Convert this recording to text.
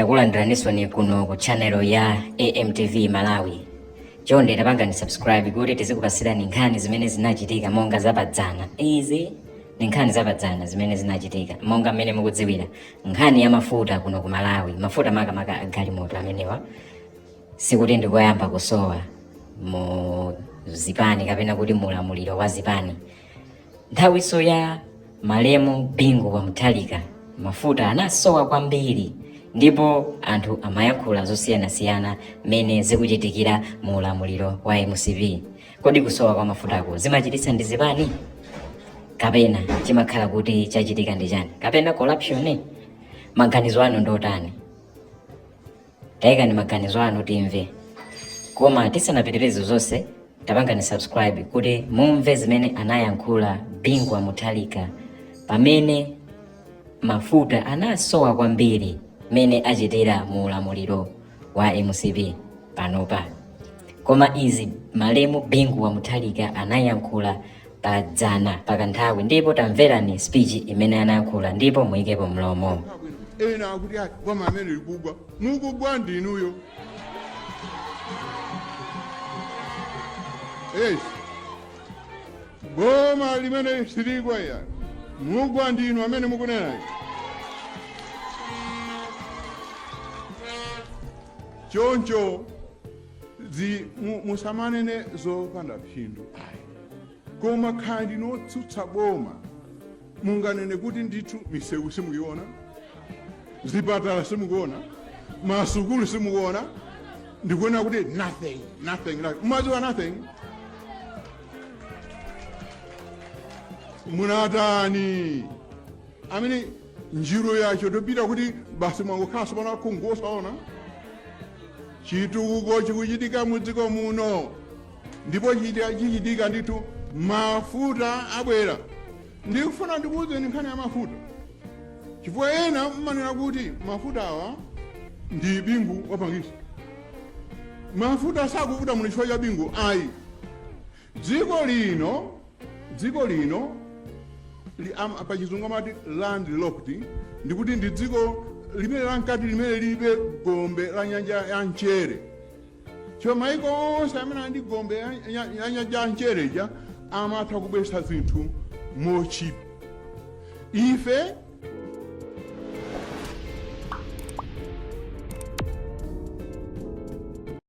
takulandiraniso ni kuno ku channel ya AMTV Malawi. Chonde tapangani subscribe kuti tizikupasirani nkhani zimene zinachitika monga zapadzana. Izi ni nkhani zapadzana zimene zinachitika monga mmene mukudziwira nkhani ya mafuta kuno ku Malawi. Mafuta makamaka agalimoto amenewa sikuti ndikoyamba kusowa mu zipani kapena kuti mulamuliro wa zipani. Nthawiso ya Malemu Bingu wa Mutharika mafuta anasowa kwambiri, ndipo anthu amayankhula zosiyana-siyana mene zikuchitikira mu ulamuliro wa MCP. Kodi kusowa kwa mafutako zimachititsa ndi zipani kapena chimakhala kuti chachitika ndi chani, kapena corruption? Maganizo anu ndotani? Tayikani maganizo anu timve. Koma tisanapitirize zonse tapangani subscribe kuti mumve zimene anayankhula Bingu wa Mutharika pamene mafuta anasowa kwambiri mene achitira mu ulamuliro wa MCP panopa. Koma izi Malemu Bingu wa Mutharika anayankhula pa Dzana pakanthawi, ndipo tamverani speech imene anayankhula ndipo muyikepo mlomo. Ena akuti koma amene likugwa mukugwa ndinuyo. Boma limene siligwa ya mugwa ndinu amene mukunena. Choncho musamanene zopanda phindu. Koma khandi notsutsa boma munganene kuti ndithu misewu simuyiona, zipatala simukuona, masukulu simukuona, ndikuona kuti nothing. Umadziwa nothing? Munatani amene njiro yacho topita kuti basi mwangokhaso pana kungosaona chitukuko chikuchitika mudziko muno, ndipo chichitika ndithu mafuta abwera. Ndikufuna ndikuwuzeni nkhani ya mafuta, chifukwa ena mmanena kuti mafuta awa ndi Bingu wapangisa. Mafuta sakuvuta muno chifukwa cha Bingu ayi. Dziko lino pachizungu amati landlocked, ndikuti ndi dziko limene lankati limene libe gombe la nyanja ya Mchere. Chifukwa maiko onse amene ali ndi gombe ya nyanja ya Mchere amatha kubweretsa zinthu mochipa. Ife